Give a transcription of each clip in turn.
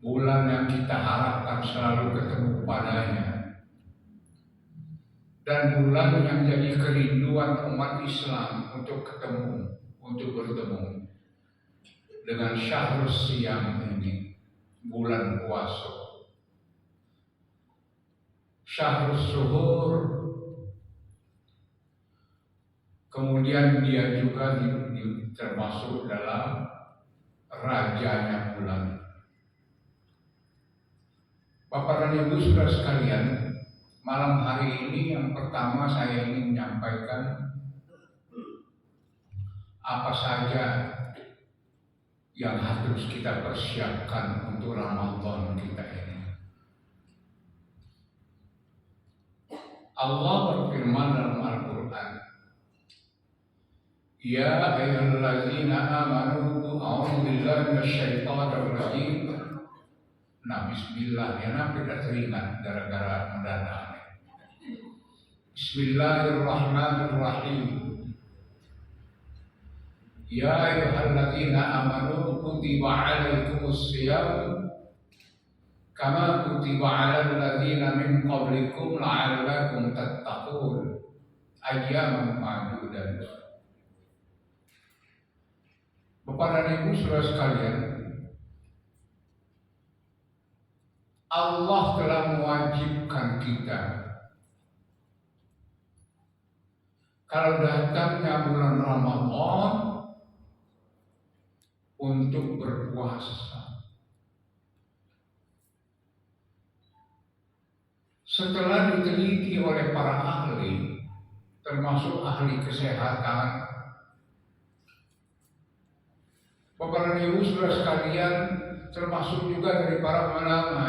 bulan yang kita harapkan selalu ketemu padanya, dan bulan yang jadi kerinduan umat Islam untuk bertemu dengan syahrul siyam ini, bulan puasa, syahrul suhur. Kemudian dia juga termasuk dalam rajanya bulan. Bapak dan Ibu saudara sekalian, malam hari ini yang pertama saya ingin menyampaikan apa saja yang harus kita persiapkan untuk Ramadan kita ini. Allah berfirman dalam Al-Quran, Ya ayyuhallazina amanu a'udzu billahi minasyaitonir rajim. Nah, bismillah, ya nabi tidak teringat gara-gara mendadak. Bismillahirrahmanirrahim. Ya ayyuhallazina amanu kutiba 'alaikumus shiyam kama kutiba 'alal ladzina min qablikum la'allakum tattaqun. Ayyaman ma'dudat. Bapak dan Ibu saudara sekalian, Allah telah mewajibkan kita kalau datangnya bulan Ramadan untuk berpuasa. Setelah diteliti oleh para ahli, termasuk ahli kesehatan, Bapak dan Ibu saudara sekalian, termasuk juga dari para ulama,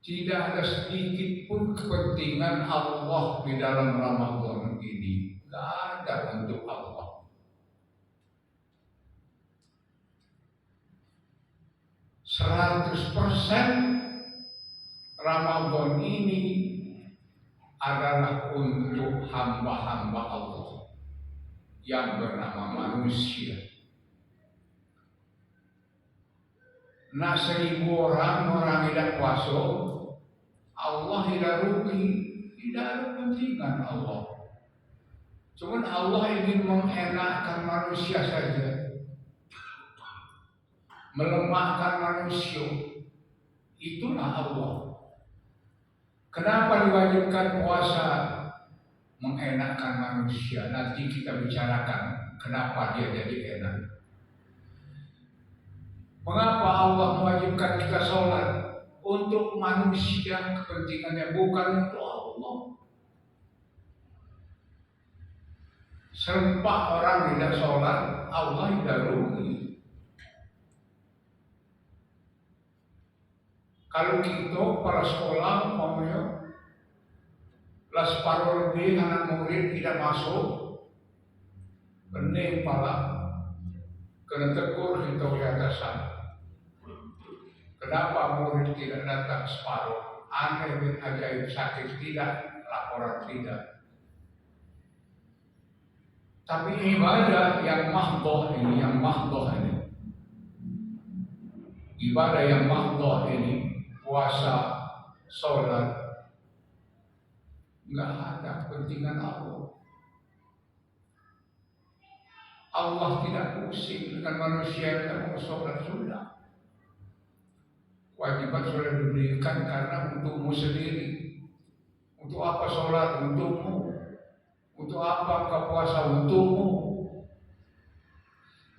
tidak ada sedikit pun kepentingan Allah di dalam Ramadan ini. Tidak ada untuk Allah. 100% Ramadan ini adalah untuk hamba-hamba Allah yang bernama manusia. Nah, 1000 orang tidak puasa, Allah tidak rugi, tidak ada kepentingan Allah. Cuman Allah ingin mengenakkan manusia saja, melemahkan manusia. Itulah Allah. Kenapa diwajibkan puasa? Mengenakkan manusia. Nanti kita bicarakan kenapa dia jadi enak. Mengapa Allah mewajibkan kita sholat? Untuk manusia kepentingannya, bukan untuk Allah. Serempak orang tidak sholat, Allah tidak rugi. Kalau kita para sekolah umpamanya lah separuh lebih anak murid tidak masuk, bening pala, kena tegur kita di atasan. Kenapa murid tidak datang separuh? Aneh bin ajaib, sakit tidak, laporan tidak. Tapi ibadah yang mahdoh ini, ibadah yang mahdoh ini, puasa, sholat, nggak ada kepentingan Allah. Allah tidak pusing dengan manusia yang mau sholat sudah. Kewajiban sudah diberikan karena untukmu sendiri. Untuk apa sholat? Untukmu. Untuk apa engkau puasa? Untukmu.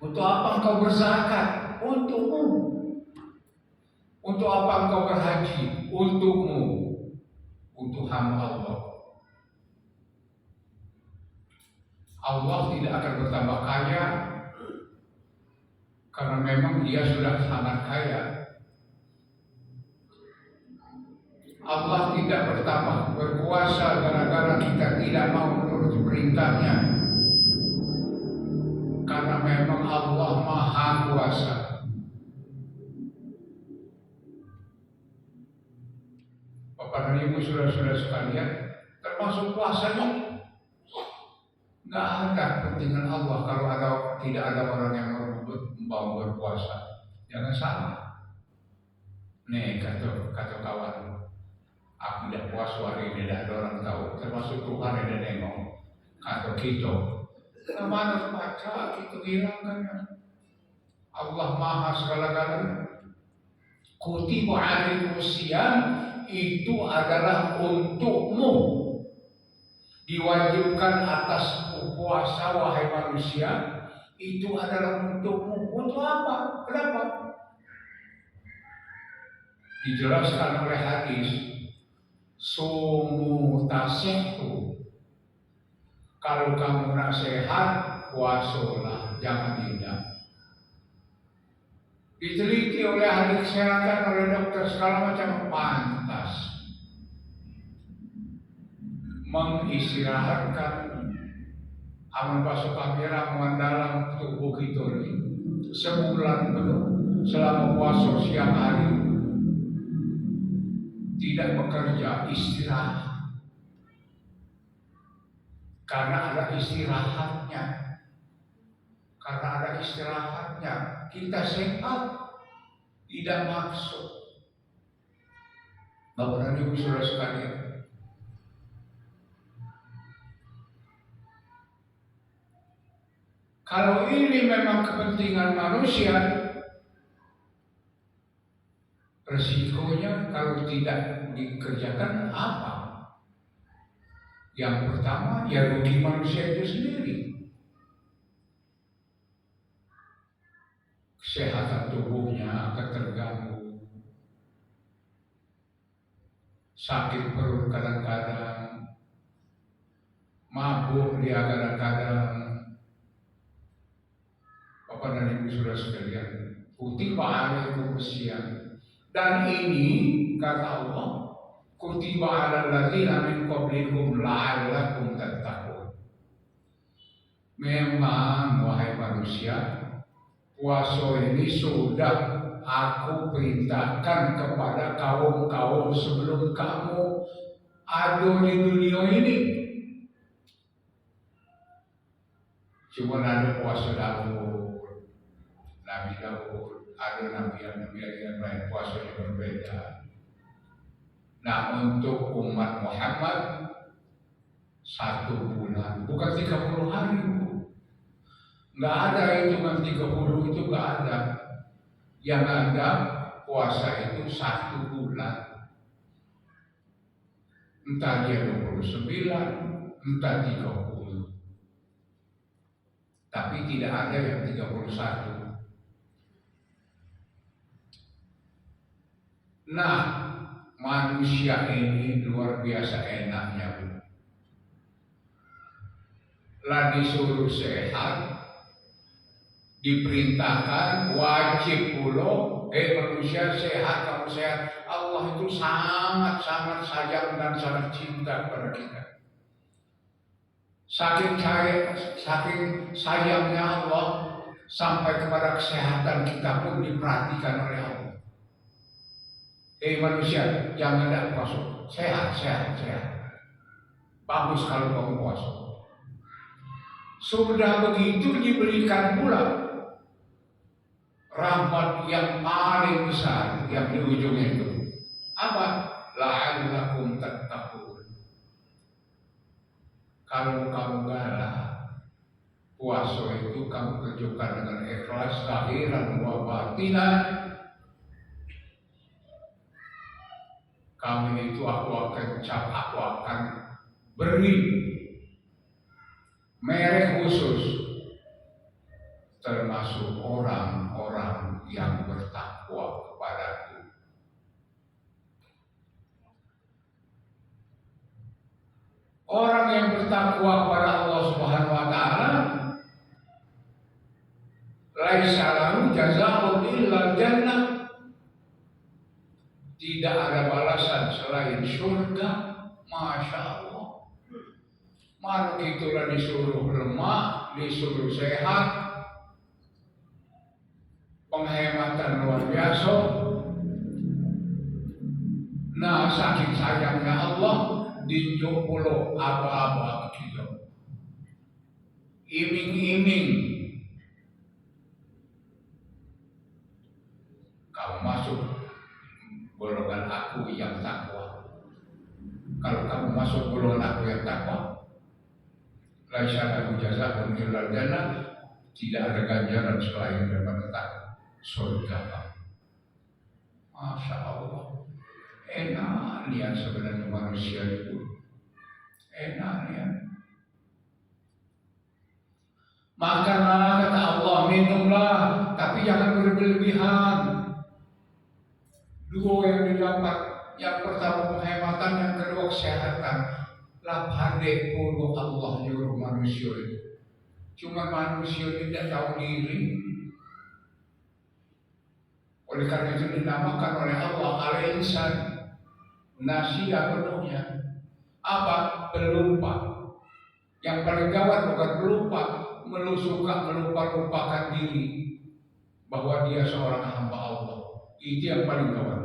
Untuk apa engkau berzakat? Untukmu. Untuk apa engkau berhaji? Untukmu. Untuk hamba Allah. Allah tidak akan bertambah kaya karena memang dia sudah sangat kaya. Allah tidak bertambah berkuasa gara-gara kita tidak mau menurut perintahnya, karena memang Allah Maha Kuasa. Bapak dan Ibu saudara-saudara sekalian, termasuk puasanya, nggak ada kepentingan Allah kalau tidak ada orang yang mau berpuasa. Jangan salah. Nih kata kawan, aku tidak puasa hari ini, tidak ada orang tahu. Termasuk Tuhan yang nengok. Atau kita. Kemana baca kita hilangkan. Allah Maha segala-galanya. Kutiba alaikumus syiyam itu adalah untukmu. Diwajibkan atas puasa wahai manusia, itu adalah untukmu. Untuk apa? Kenapa? Dijelaskan oleh hadis, sumu tasihhu. Kalau kamu nak sehat, puasalah, jangan tidak. Diteliti oleh ahli kesehatan, oleh dokter segala macam, pantas mengistirahatkan amal basuh kamera mendalam tubuh kita ini sebulan penuh selama puasa siang hari, tidak bekerja, istirahat. Karena ada istirahatnya, kita sehat, tidak maksud. Bapak dan Ibu saudara sekalian, kalau ini memang kepentingan manusia, resikonya kalau tidak dikerjakan apa? Yang pertama, ya rugi manusia itu sendiri. Kesehatan tubuhnya akan terganggu. Sakit perut kadang-kadang, mabuk dia kadang-kadang. Bapak dan Ibu saudara sekalian, kutiba alaikumus syiyam. Dan ini kata Allah, kutiba alal ladzina min qablikum la'allakum tattaqun. Memang wahai manusia, puasa ini sudah aku perintahkan kepada kaum-kaum sebelum kamu ada di dunia ini. Cuma ada puasa Daud, Nabi Daud, ada nabi yang lain puasanya berbeda. Nah, untuk umat Muhammad 1 bulan, bukan 30 hari. Nggak ada hitungan 30 itu, nggak ada. Yang ada puasa itu 1 bulan. Entah dia 29, entah 30. Tapi tidak ada yang 31. Nah, manusia ini luar biasa enaknya, Bu. Lah disuruh sehat, diperintahkan wajib pula, manusia sehat, kamu sehat. Allah itu sangat-sangat sayang dan sangat cinta kepada kita. Saking sayangnya Allah sampai kepada kesehatan kita pun diperhatikan oleh Allah. Manusia, jangan tidak puasa, sehat. Bagus kalau kamu puasa. Sudah begitu diberikan pula rahmat yang paling besar yang di ujungnya itu. Apa? La'allakum tattaqun. Kalau kamu galah, puasa itu kamu kerjakan dengan ikhlas zahiran wa batinan. Kami itu aku akan beri merek khusus, termasuk orang-orang yang bertakwa kepadaku. Orang yang bertakwa kepada Allah Subhanahu wa taala, laisa lahu jazaa'un illa jannah. Tidak ada balasan selain surga. Masya Allah. Makhluk itulah disuruh lemah, disuruh sehat, penghematan luar biasa. Nah, saking sayangnya Allah, dijuk pulau apa-apa kita. Iming-iming masuk golongan aku yang takwa. Kalau kamu masuk golongan aku yang takwa, laisa lahu jazaa'un illal jannah, tidak ada ganjaran selain daripada surga. Masya Allah, enak lihat sebenarnya manusia itu, enak lihat. Makanlah kata Allah, minumlah, tapi jangan berlebihan. Dua yang didapat, yang pertama penghematan, yang kedua kesehatan. Lapar deh puluh Allah nyuruh manusia itu. Cuma manusia tidak tahu diri. Oleh karena itu dinamakan oleh Allah al-insan, nasiya penuhnya. Apa? Pelupa. Yang paling gawat bukan pelupa, melupakan diri bahwa dia seorang hamba Allah. Itu yang paling gawat.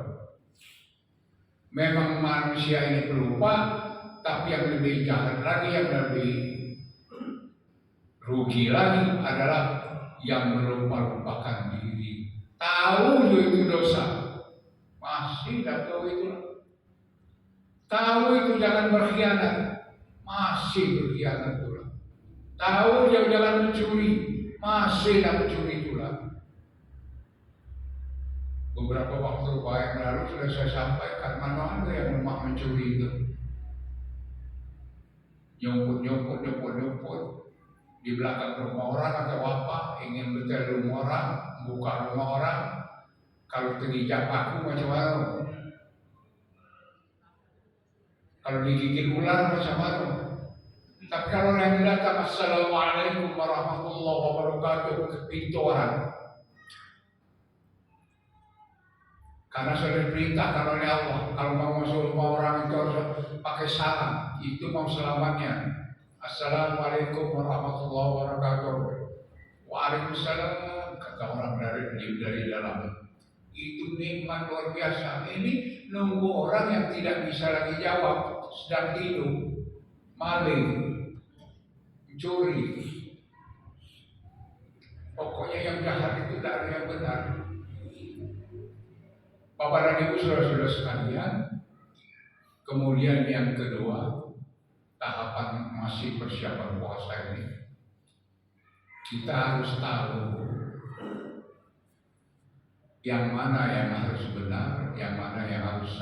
Memang manusia ini pelupa, tapi yang lebih jahat lagi, yang lebih rugi lagi adalah yang melupakan diri. Tahu itu dosa, masih tak tahu itu. Tahu itu jangan berkhianat, masih berkhianat pula. Tahu jangan mencuri, masih tak mencuri pula. Beberapa waktu yang lalu sudah saya sampaikan, mana ada yang lemah mencuri itu. Nyumput di belakang rumah orang atau apa, ingin betul rumah orang, buka rumah orang. Kalau terhijab aku macam mana? Kalau digigit ular macam mana? Tapi kalau yang datang assalamualaikum warahmatullahi wabarakatuh, pintu orang. Karena sudah diperintahkan oleh Allah, kalau mau masuk rumah orang itu harus pakai salam. Itu mau selamatnya. Assalamualaikum warahmatullahi wabarakatuh. Waalaikumsalam, kata orang dari dalam. Itu nikmat luar biasa. Ini nunggu orang yang tidak bisa lagi jawab, sedang tidur, maling, mencuri. Pokoknya yang jahat itu tidak ada yang benar. Bapak dan Ibu saudara-saudara sekalian, kemudian yang kedua, tahapan masih persiapan puasa ini, kita harus tahu yang mana yang harus benar, yang mana yang harus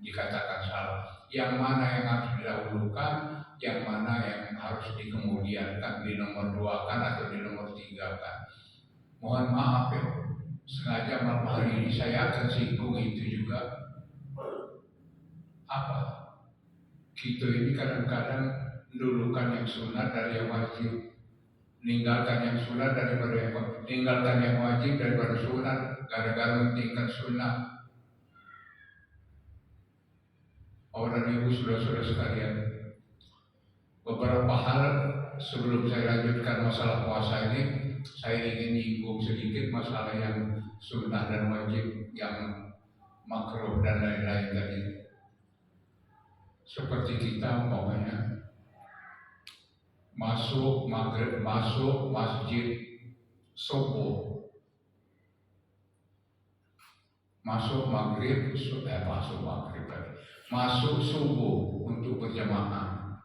dikatakan salah, yang mana yang harus didahulukan, yang mana yang harus dikemudiankan, dinomor-duakan atau dinomor-tigakan. Mohon maaf ya, sengaja malam hari ini saya akan singgung itu juga. Apa? Kita ini kadang-kadang dulukan yang sunat dari yang wajib, meninggalkan yang sunat daripada yang wajib, meninggalkan yang wajib daripada sunat, gara-gara mentinggalkan sunat. Bapak dan Ibu saudara-saudara sekalian, beberapa hal sebelum saya lanjutkan masalah puasa ini, saya ingin nyinggung sedikit masalah yang sunnah dan wajib, yang makruh dan lain-lain tadi. Seperti kita umpamanya masuk maghrib, masuk masjid subuh, masuk subuh untuk berjamaah.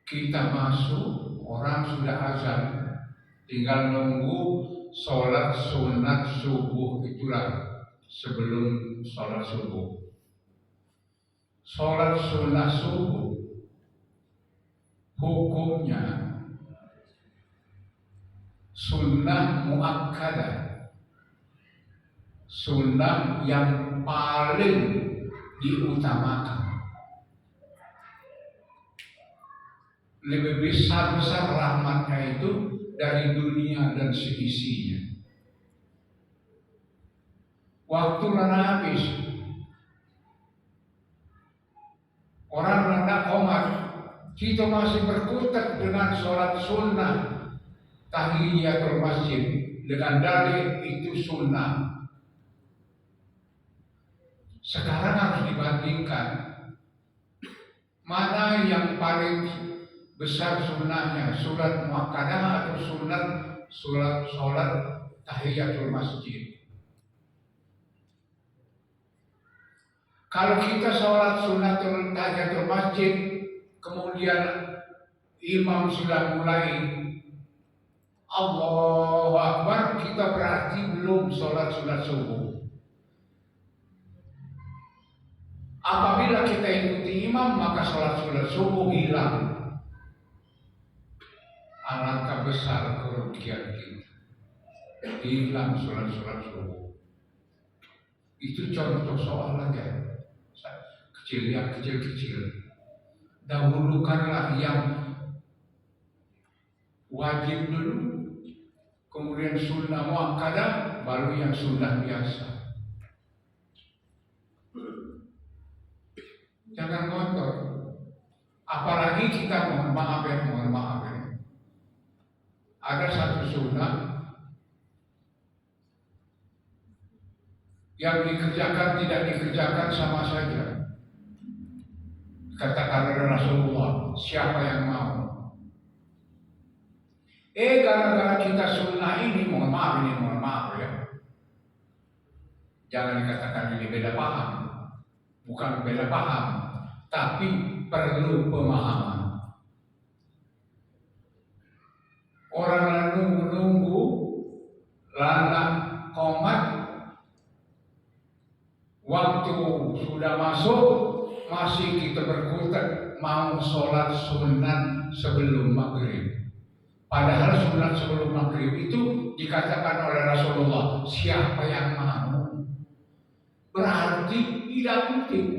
Kita masuk, orang sudah azan, tinggal nunggu sholat sunat subuh itulah sebelum sholat subuh. Sholat sunat subuh hukumnya sunnah muakkadah, sunnah yang paling diutamakan. Lebih besar rahmatnya itu dari dunia dan seisinya. Waktu lana habis, orang lana komat, kita masih berkutat dengan sholat sunnah tahiyatul masjid dengan dalil itu sunnah. Sekarang harus dibandingkan mana yang paling besar sunnahnya, surat muakkadah atau sholat tahiyatul masjid. Kalau kita sholat sunatul tahiyatul masjid, kemudian imam sudah mulai Allahu Akbar, kita berarti belum sholat sunat subuh. Apabila kita ikuti imam, maka sholat sunat subuh hilang. Alangkah besar kerugian kita. Hilang sholat subuh. Itu contoh soal aja. Kecil yang kecil-kecil. Dahulukanlah yang wajib dulu, kemudian sunnah muakkadah, baru yang sunnah biasa. Jangan ngotor. Apalagi kita mohon maaf ya. Ada satu sunnah yang dikerjakan tidak dikerjakan sama saja. Katakan Rasulullah, siapa yang mau? Gara-gara kita sunnah ini, mohon maaf ya. Jangan dikatakan ini beda paham. Bukan beda paham, tapi perlu pemahaman. Orang nunggu lana komat, waktu sudah masuk, masih kita berkutat mau sholat sunat sebelum maghrib. Padahal sunat sebelum maghrib itu dikatakan oleh Rasulullah, siapa yang mau? Berarti tidak penting.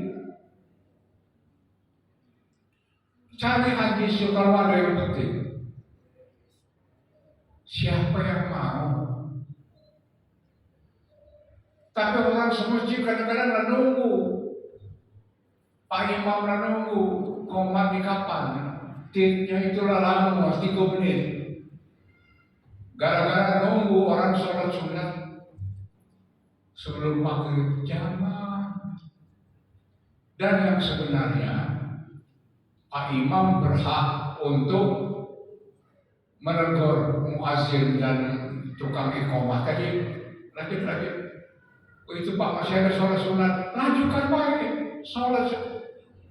Cari hadis kalau ada yang penting. Siapa yang mau? Tapi orang semasjid kadang-kadang nunggu. Pak Imam nunggu, komat di kapan? Tidnya itulah lama, 3 menit. Gara-gara nunggu orang sholat sunat sebelum maghrib jamaah. Dan yang sebenarnya Pak Imam berhak untuk menegur muazin dan tukang iqamah tadi. Lanjut. Oh, itu Pak, masih ada sholat sunat. Lanjutkan baik. Sholat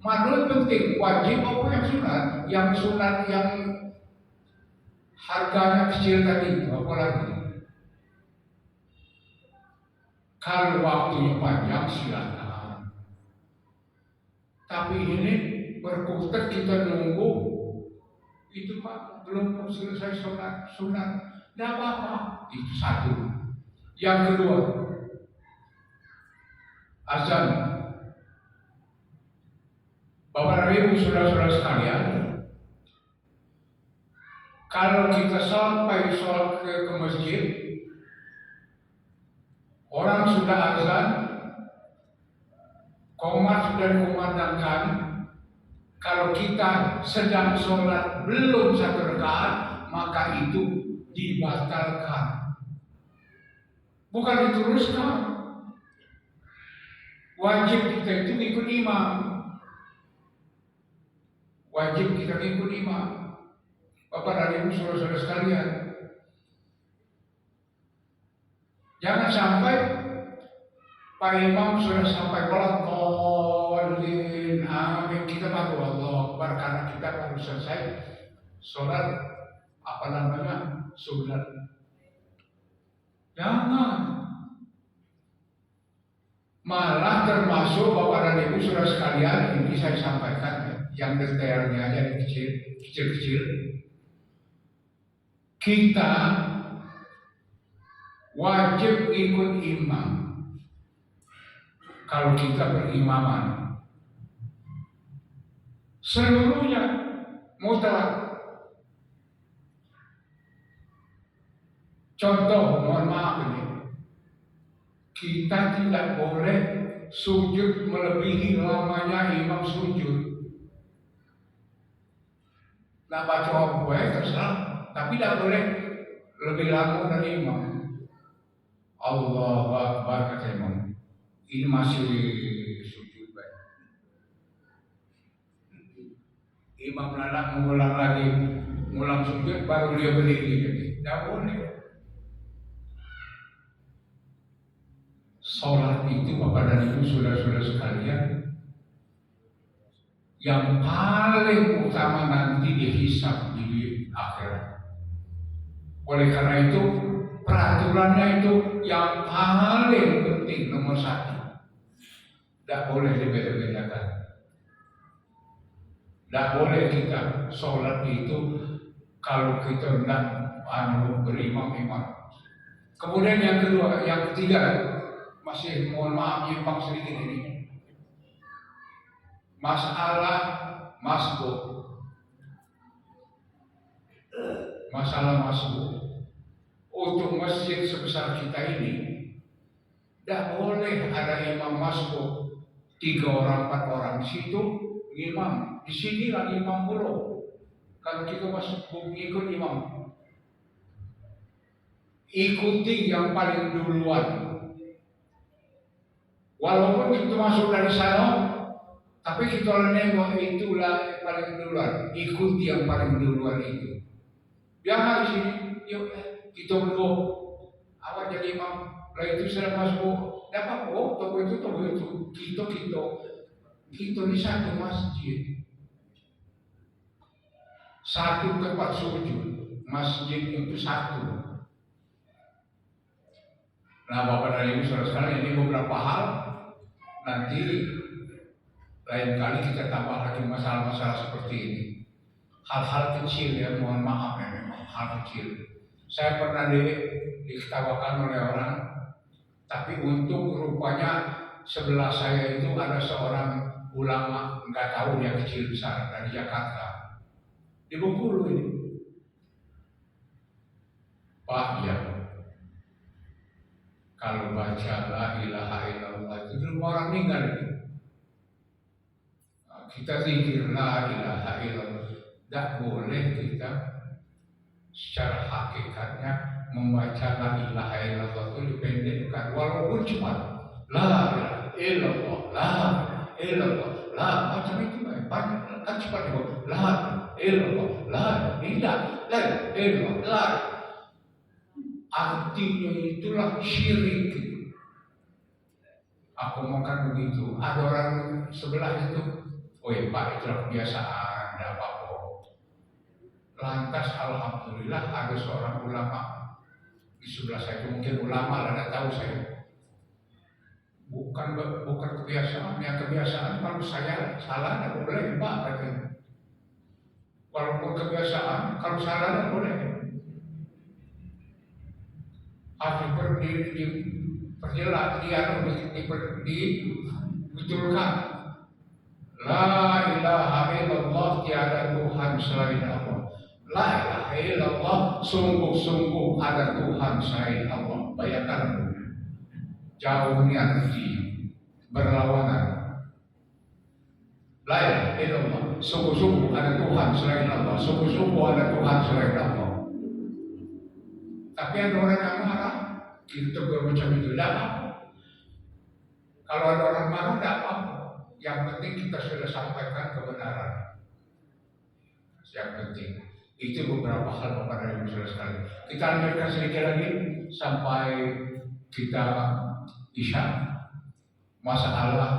mana penting, wajib apa yang sunat? Yang sunat yang harganya kecil tadi, apa lagi? Kalau waktunya panjang silakan. Tapi ini berkutat kita nunggu. Itu Pak, belum selesai sholat sunat. Tidak apa-apa. Itu satu. Yang kedua, azan. Bapak Ibu saudara-saudara sekalian, kalau kita sampai sholat ke masjid, orang sudah azan, qomat sudah dikumandangkan. Kalau kita sedang sholat belum 1 rakaat, maka itu dibatalkan, bukan diteruskan. Wajib kita itu ikut imam. Wajib kita ikut imam. Bapak dan Ibu saudara-saudara sekalian, jangan sampai Pak Imam sudah sampai waladhdallin, amin, kita baru Allah Akbar karena kita baru selesai sholat sunat. Jangan. Malah termasuk Bapak dan Ibu saudara sekalian, ini saya sampaikan yang detailnya aja kecil-kecil. Kita wajib ikut imam kalau kita berimaman. Seluruhnya mutlak. Contoh, mohon maaf ini, kita tidak boleh sujud melebihi lamanya imam sujud. Nah, baca gue terserah, tapi tidak boleh lebih lama dari imam. Allahu Akbar kata imam, ini masih sujud baik. Imam lalang mengulang lagi, mengulang sujud baru dia berdiri. Tidak boleh. Sholat itu Bapak dan Ibu saudara-saudara sekalian, yang paling utama nanti dihisab di akhirat. Oleh karena itu peraturannya itu yang paling penting nomor satu, tidak boleh dibeda-bedakan. Tidak boleh kita sholat itu kalau kita tidak berimam-imam. Kemudian yang kedua, yang ketiga, masih mohon maaf nyimpang sedikit ini, masalah masbuk. Masalah masbuk untuk masjid sebesar kita ini, tidak boleh ada imam masbuk 3 orang 4 orang di situ imam, di sini lagi imam mulu. Kalau kita masuk ikut imam, ikuti yang paling duluan. Walaupun kita masuk dari sana, tapi kita nengok itulah yang paling duluan. Ikuti yang paling duluan itu. Jangan di sini, yuk kita berdua, awak jadi imam. Lah itu sudah masuk, dapat toko itu, kita di satu masjid, satu tempat sujud, masjid itu satu. Nah Bapak dan Ibu saudara sekalian, ini beberapa hal. Nanti lain kali kita tambah lagi masalah-masalah seperti ini. Hal-hal kecil ya, mohon maaf ya, memang hal kecil. Saya pernah diketawakan oleh orang, tapi untuk rupanya sebelah saya itu ada seorang ulama, nggak tahu dia kecil besar, dari Jakarta, di Bengkulu ini. Pak ya, kalau baca la ilaha illallah itu orang meninggal itu. Kita zikir la ilaha illallah, tidak boleh kita secara hakikatnya membaca la ilaha illallah itu dipendekkan, walaupun cuma la ilaha illallah, la illallah, la macam itu banyak kan cepat dibaca la illallah, la illallah, la. Artinya itulah syirik. Aku makan begitu. Ada orang sebelah itu, Pak itulah kebiasaan, tidak apa-apa. Lantas alhamdulillah ada seorang ulama di sebelah saya, itu mungkin ulama lah, tidak tahu saya. Bukan kebiasaan, yang kebiasaan kalau saya salah tidak boleh Pak katanya. Walaupun kebiasaan, kalau salah tidak boleh. Harus diperjelas, dibetulkan. La ilaha illallah, tiada Tuhan selain Allah. La ilaha illallah, sungguh-sungguh ada Tuhan selain Allah. Bayangkan jauhnya di berlawanan. La ilaha illallah, sungguh-sungguh ada Tuhan selain Allah. Sungguh-sungguh ada Tuhan selain Allah. Tapi ada orang yang marah, kita tegur macam itu, tidak apa. Kalau ada orang marah, tidak apa. Yang penting kita sudah sampaikan kebenaran. Yang penting itu beberapa hal Bapak dan Ibu saudara sekalian. Kita lanjutkan sedikit lagi sampai kita isya. Masalah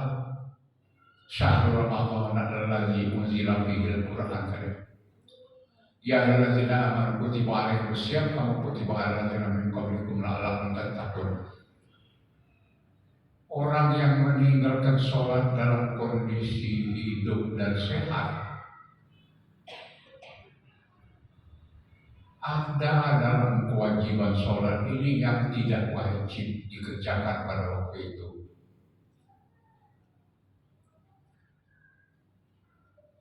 syahrul Ramadan alladzi unzila fihi al-Qur'an karim. Ya ayyuhalladzina amanu kutiba alaikumusiyam kama kutiba alal ladzina min qablikum la'allakum tattaqun. Orang yang meninggalkan sholat dalam kondisi hidup dan sehat, ada dalam kewajiban sholat ini yang tidak wajib dikerjakan pada waktu itu.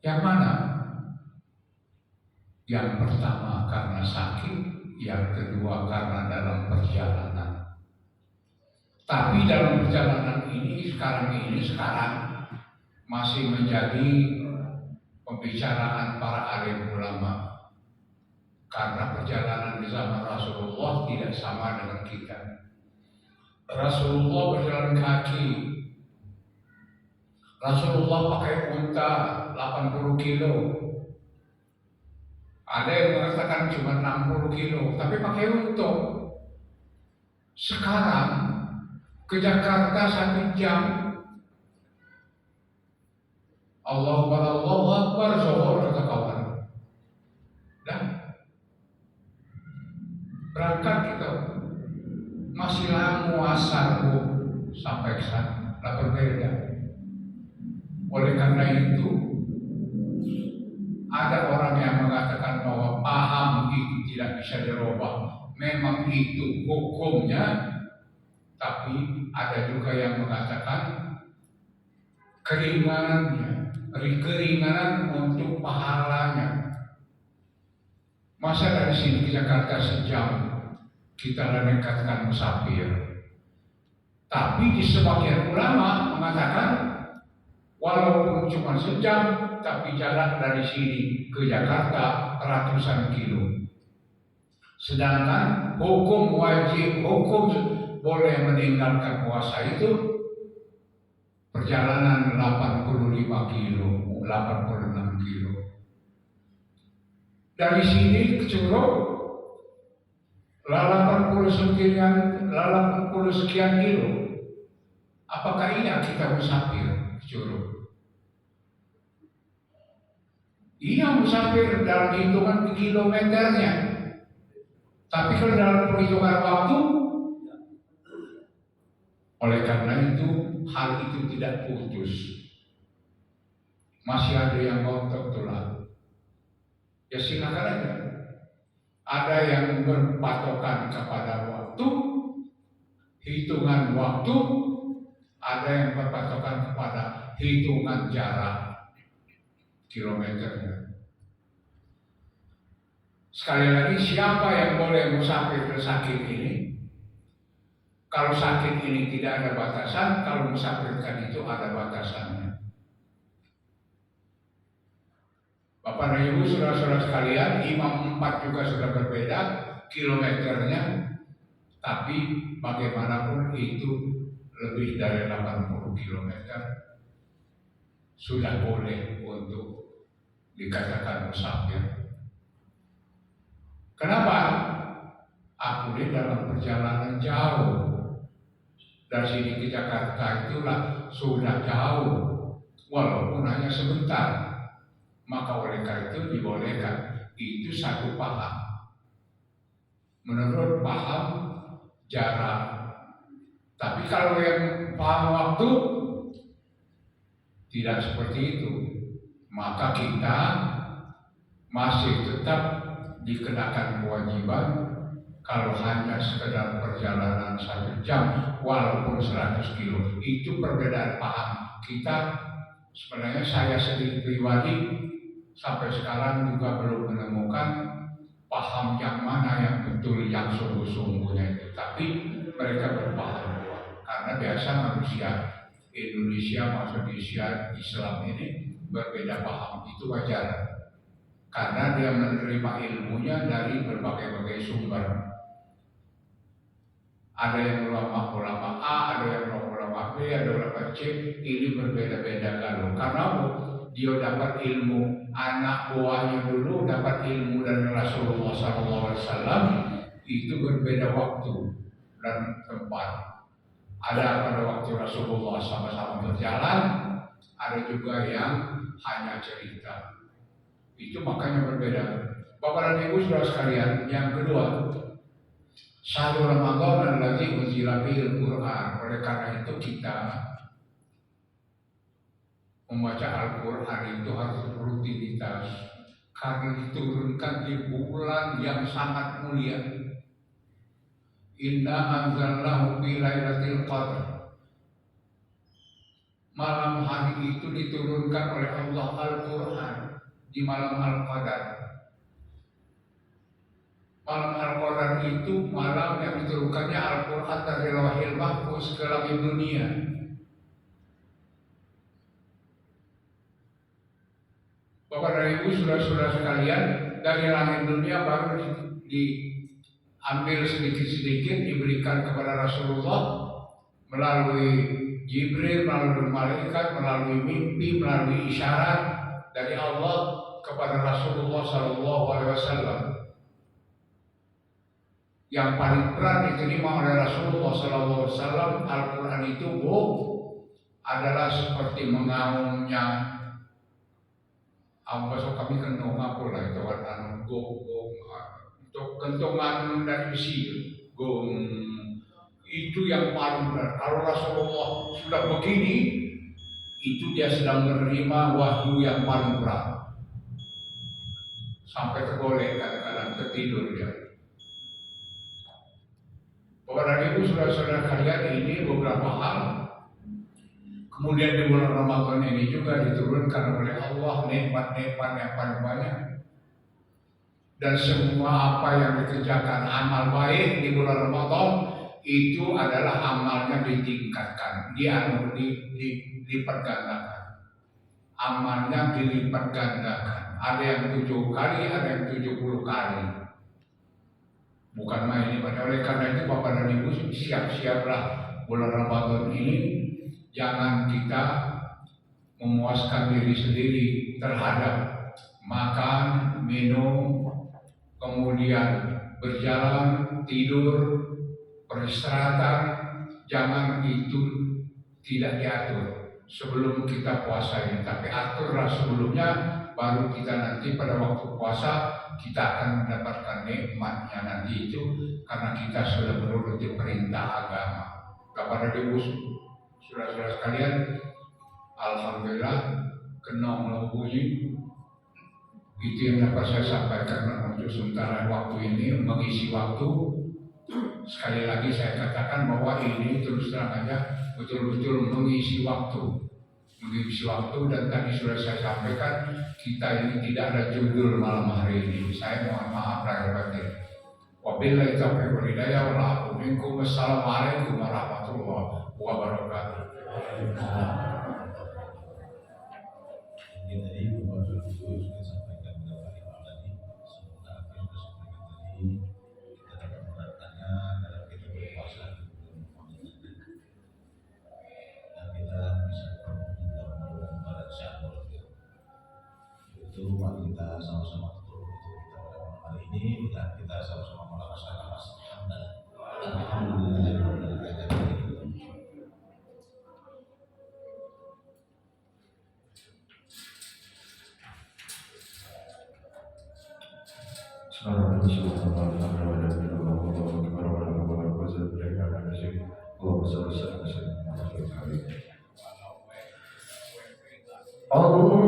Yang mana? Yang pertama karena sakit, yang kedua karena dalam perjalanan. Tapi dalam perjalanan ini sekarang masih menjadi pembicaraan para alim ulama. Karena perjalanan di zaman Rasulullah tidak sama dengan kita. Rasulullah berjalan kaki. Rasulullah pakai unta 80 kilo. Ada yang mengatakan cuma 60 kilo, tapi pakai unta. Sekarang ke Jakarta 1 jam. Allahu Akbar, zuhur kata kawan. Dan berangkat kita masih lama asar sampai ke sana, lah berbeda. Oleh karena itu, ada orang yang mengatakan bahwa paham itu tidak bisa dirubah. Memang itu hukumnya, tapi ada juga yang mengatakan keringanan untuk pahalanya. Masa dari sini ke Jakarta 1 jam kita nekatkan musafir. Tapi di sebagian ulama mengatakan walaupun cuma 1 jam, tapi jarak dari sini ke Jakarta ratusan kilo. Sedangkan hukum boleh meninggalkan puasa itu perjalanan 85 kilo, 86 kilo. Dari sini ke Curug 80 sekian kilo. Apakah iya kita musafir ke Curug? Iya, musafir dalam hitungan kilometernya. Tapi kalau dalam perhitungan waktu, oleh karena itu hal itu tidak putus. Masih ada yang ngotot tulang. Ya silakan aja. Ada yang berpatokan kepada waktu, hitungan waktu, ada yang berpatokan kepada hitungan jarak kilometernya. Sekali lagi, siapa yang boleh musafir ke sakit ini? Kalau sakit ini tidak ada batasan, kalau musafirkan itu ada batasannya. Bapak dan Ibu, saudara-saudara sekalian, imam 4 juga sudah berbeda kilometernya, tapi bagaimanapun itu lebih dari 80 kilometer sudah boleh untuk dikatakan musafir. Kenapa? Aku ini dalam perjalanan jauh. Dari sini ke Jakarta itulah sudah jauh, walaupun hanya sebentar. Maka oleh karena itu dibolehkan. Itu satu paham. Menurut paham jarak. Tapi kalau yang paham waktu tidak seperti itu, maka kita masih tetap dikenakan kewajiban kalau hanya sekedar perjalanan 1 jam walaupun 100 kilo. Itu perbedaan paham kita. Sebenarnya saya sendiri pribadi sampai sekarang juga belum menemukan paham yang mana yang betul, yang sungguh-sungguhnya itu. Tapi mereka berpaham karena biasa manusia Indonesia, manusia Islam ini berbeda paham. Itu wajar karena dia menerima ilmunya dari berbagai-bagai sumber. Ada yang ulama A, ada yang ulama B, ada ulama C. Ini berbeda-beda kalau karena dia dapat ilmu, anak buahnya dulu dapat ilmu dari Rasulullah SAW, itu berbeda waktu dan tempat. Ada pada waktu Rasulullah sama-sama berjalan, ada juga yang hanya cerita. Itu makanya berbeda. Bapak dan Ibu saudara sekalian, yang kedua, syahrul Ramadan allazi unzila fihil Quran. Oleh karena itu kita membaca Al-Quran itu harus rutinitas karena diturunkan di bulan yang sangat mulia. Inna anzalnahu fi lailatul qadr. Malam hari itu diturunkan oleh Allah Al-Quran di malam Al-Qadar. Malam Al-Qadar itu malam yang diturunkannya Al-Quran dari Lauhil Mahfuz ke langit dunia. Bapak dan Ibu, saudara-saudara sekalian, dari langit dunia baru diambil sedikit-sedikit diberikan kepada Rasulullah melalui Jibril, melalui malaikat, melalui mimpi, melalui isyarat dari Allah kepada Rasulullah SAW. Yang paling berat diterima oleh Rasulullah SAW, Al-Quran itu adalah seperti mengaumnya apa kami kentong apa lah itu warna untuk kentongan dari Mesir itu yang paling berat. Kalau Rasulullah sudah begini, itu dia sedang menerima wahyu yang paling berat sampai tergolek, kadang-kadang tertidur dia. Bapak Ibu saudara-saudara kalian, ini beberapa hal. Kemudian di bulan Ramadan ini juga diturunkan oleh Allah nikmat-nikmat yang paling banyak. Dan semua apa yang dikerjakan amal baik di bulan Ramadan itu adalah amalnya ditingkatkan, dilipat gandakan. Amalnya dilipat gandakan. Ada yang 7 kali, ada yang 70 kali. Bukan main ini. Oleh karena itu Bapak dan Ibu, siap-siaplah bulan Ramadan ini. Jangan kita memuaskan diri sendiri terhadap makan, minum, kemudian berjalan, tidur, peristirahatan. Jangan itu tidak diatur sebelum kita puasa ini, tapi aturlah sebelumnya, baru kita nanti pada waktu puasa kita akan mendapatkan nikmatnya nanti itu, karena kita sudah menuruti perintah agama. Kepada Ibu saudara-saudara sekalian, alhamdulillah kenong bunyi. Itu yang dapat saya sampaikan untuk sementara waktu ini, mengisi waktu. Sekali lagi saya katakan bahwa ini terus terang aja betul-betul mengisi waktu. Dan tadi sudah saya sampaikan, kita ini tidak ada judul malam hari ini. Saya mohon maaf lahir batin. Wabillahi taufiq wal hidayah, wal afu minkum. Wassalamualaikum warahmatullahi wabarakatuh. Tadi Bapak Ibu sudah sampaikan beberapa hal tadi. Semoga apa yang sudah sampaikan tadi kita dapat menerapkannya dalam kita berpuasa di bulan Ramadan, dan kita bisa berbulan pada Syawal. Itu mari kita sama-sama betul kita pada malam hari ini, dan kita sama-sama melaksanakan alhamdulillah. Allah